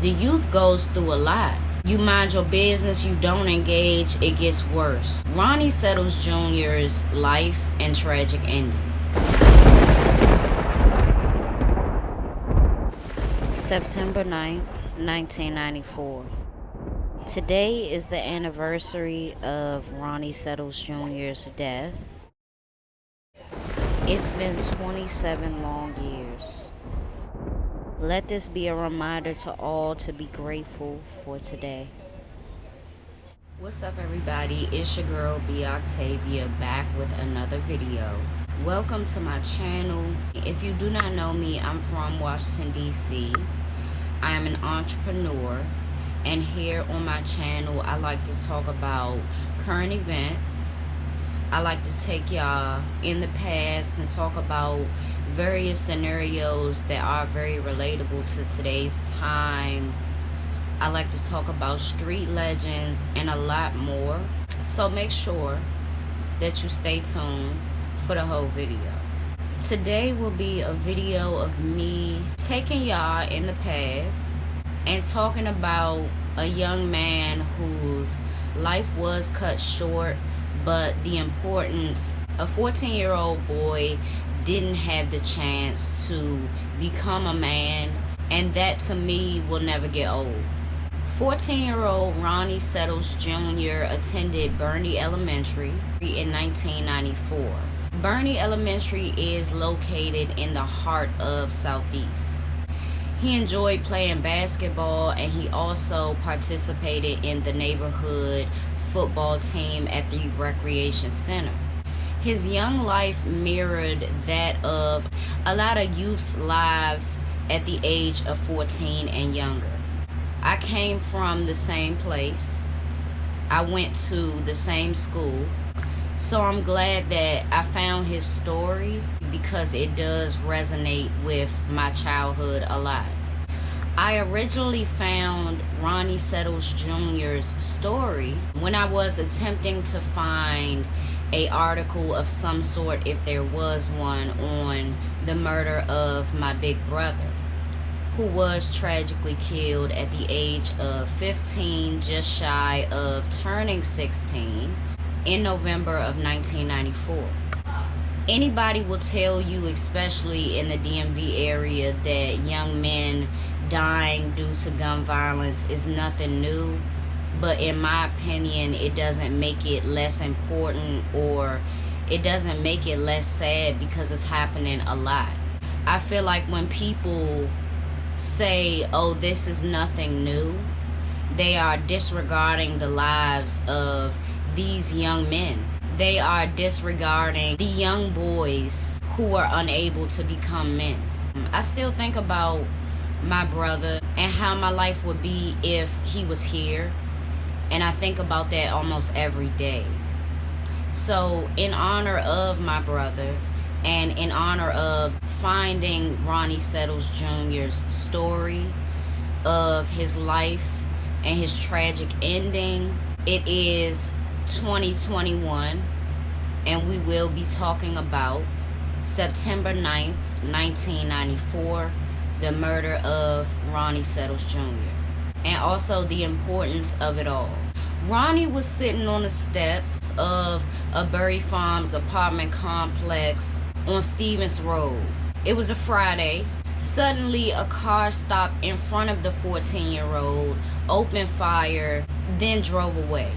The youth goes through a lot. You mind your business, you don't engage, it gets worse. Ronnie Settles Jr.'s life and tragic ending. September 9th, 1994. Today is the anniversary of Ronnie Settles Jr.'s death. It's been 27 long years. Let this be a reminder to all to be grateful for today. What's up, everybody? It's your girl B Octavia back with another video. Welcome to my channel. If you do not know me, I'm from Washington DC. I am an entrepreneur, and here on my channel I like to talk about current events. I like to take y'all in the past and talk about various scenarios that are very relatable to today's time. I like to talk about street legends and a lot more. So make sure that you stay tuned for the whole video. Today will be a video of me taking y'all in the past and talking about a young man whose life was cut short, but the importance, a 14-year-old boy didn't have the chance to become a man, and that to me will never get old. 14-year-old Ronnie Settles Jr. attended Burney Elementary in 1994. Burney Elementary is located in the heart of Southeast. He enjoyed playing basketball, and he also participated in the neighborhood football team at the recreation center. His young life mirrored that of a lot of youth's lives at the age of 14 and younger. I came from the same place. I went to the same school. So I'm glad that I found his story because it does resonate with my childhood a lot. I originally found Ronnie Settles Jr.'s story when I was attempting to find an article of some sort, if there was one, on the murder of my big brother, who was tragically killed at the age of 15, just shy of turning 16, in November of 1994. Anybody will tell you, especially in the DMV area, that young men dying due to gun violence is nothing new. But in my opinion, it doesn't make it less important, or it doesn't make it less sad because it's happening a lot. I feel like when people say, oh, this is nothing new, they are disregarding the lives of these young men. They are disregarding the young boys who are unable to become men. I still think about my brother and how my life would be if he was here. And I think about that almost every day. So in honor of my brother and in honor of finding Ronnie Settles Jr.'s story of his life and his tragic ending, it is 2021, and we will be talking about September 9th, 1994, the murder of Ronnie Settles Jr., and also the importance of it all. Ronnie was sitting on the steps of a Berry Farms apartment complex on Stevens Road. It was a Friday. Suddenly, a car stopped in front of the 14-year-old, opened fire, then drove away.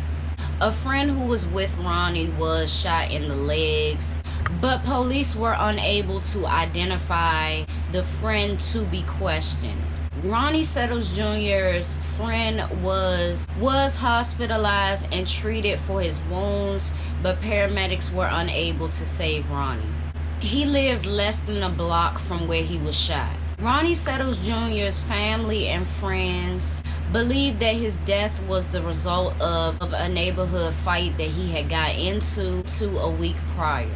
A friend who was with Ronnie was shot in the legs, but police were unable to identify the friend to be questioned. Ronnie Settles Jr.'s friend was hospitalized and treated for his wounds, but paramedics were unable to save Ronnie. He lived less than a block from where he was shot. Ronnie Settles Jr.'s family and friends believed that his death was the result of a neighborhood fight that he had got into a week prior.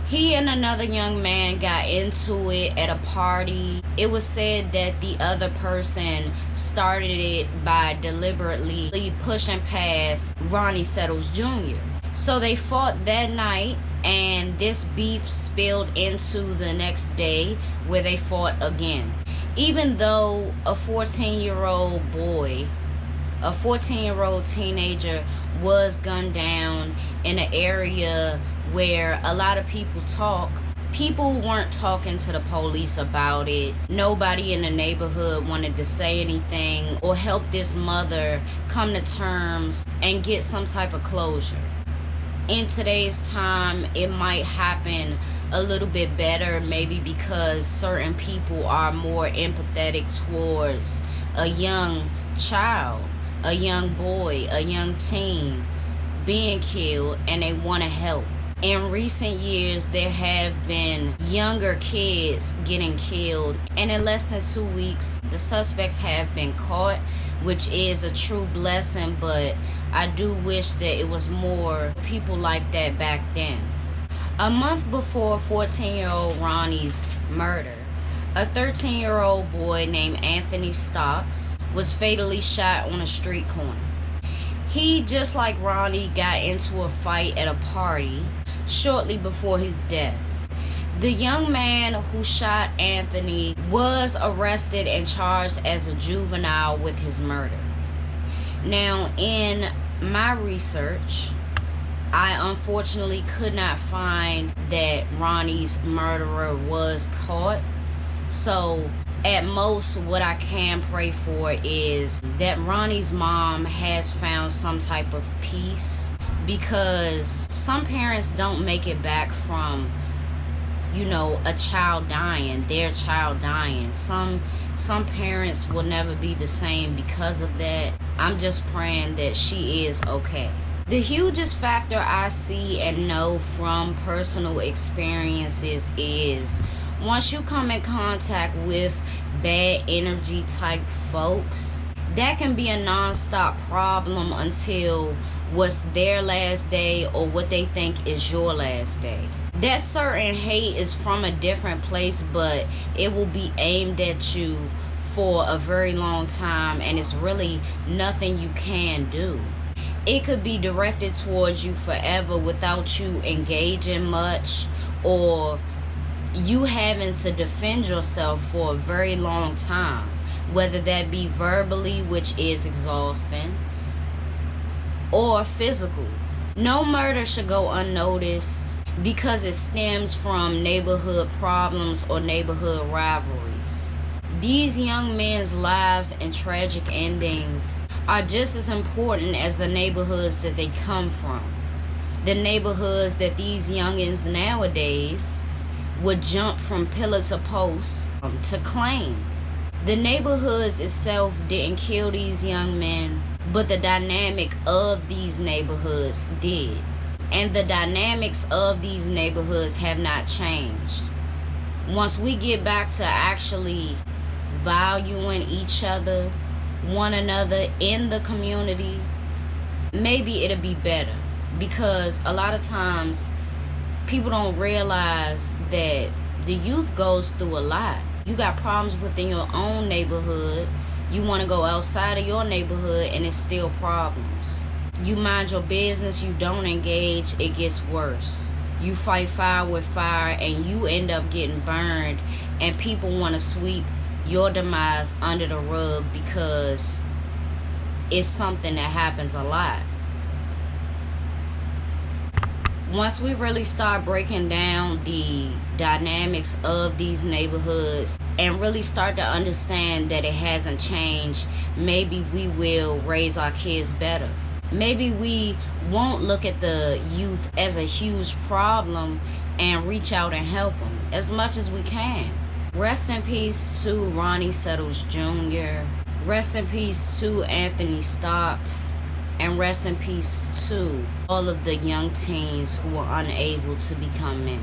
He and another young man got into it at a party. It was said that the other person started it by deliberately pushing past Ronnie Settles Jr. So they fought that night, and this beef spilled into the next day where they fought again. Even though a 14-year-old boy, a 14-year-old teenager was gunned down in an area where a lot of people talk, people weren't talking to the police about it. Nobody in the neighborhood wanted to say anything or help this mother come to terms and get some type of closure. In today's time, it might happen a little bit better, maybe because certain people are more empathetic towards a young child, a young boy, a young teen being killed, and they want to help. In recent years, there have been younger kids getting killed, and in less than 2 weeks, the suspects have been caught, which is a true blessing, but I do wish that it was more people like that back then. A month before 14-year-old Ronnie's murder, a 13-year-old boy named Anthony Stocks was fatally shot on a street corner. He, just like Ronnie, got into a fight at a party shortly before his death. The young man who shot Anthony was arrested and charged as a juvenile with his murder. Now, in my research, I unfortunately could not find that Ronnie's murderer was caught. So at most, what I can pray for is that Ronnie's mom has found some type of peace, because some parents don't make it back from, a child dying, their child dying. Some parents will never be the same because of that. I'm just praying that she is okay. The hugest factor I see and know from personal experiences is once you come in contact with bad energy type folks, that can be a non-stop problem until what's their last day or what they think is your last day. That certain hate is from a different place, but it will be aimed at you for a very long time, and it's really nothing you can do. It could be directed towards you forever without you engaging much, or you having to defend yourself for a very long time, whether that be verbally, which is exhausting, or physical. No murder should go unnoticed because it stems from neighborhood problems or neighborhood rivalries. These young men's lives and tragic endings are just as important as the neighborhoods that they come from. The neighborhoods that these youngins nowadays would jump from pillar to post to claim. The neighborhoods itself didn't kill these young men, but the dynamic of these neighborhoods did. And the dynamics of these neighborhoods have not changed. Once we get back to actually valuing each other, one another in the community, maybe it'll be better. Because a lot of times people don't realize that the youth goes through a lot. You got problems within your own neighborhood. You want to go outside of your neighborhood and it's still problems. You mind your business, you don't engage, it gets worse. You fight fire with fire and you end up getting burned, and people want to sweep your demise under the rug because it's something that happens a lot. Once we really start breaking down the dynamics of these neighborhoods and really start to understand that it hasn't changed, maybe we will raise our kids better. Maybe we won't look at the youth as a huge problem and reach out and help them as much as we can. Rest in peace to Ronnie Settles Jr. Rest in peace to Anthony Stocks. And rest in peace to all of the young teens who were unable to become men.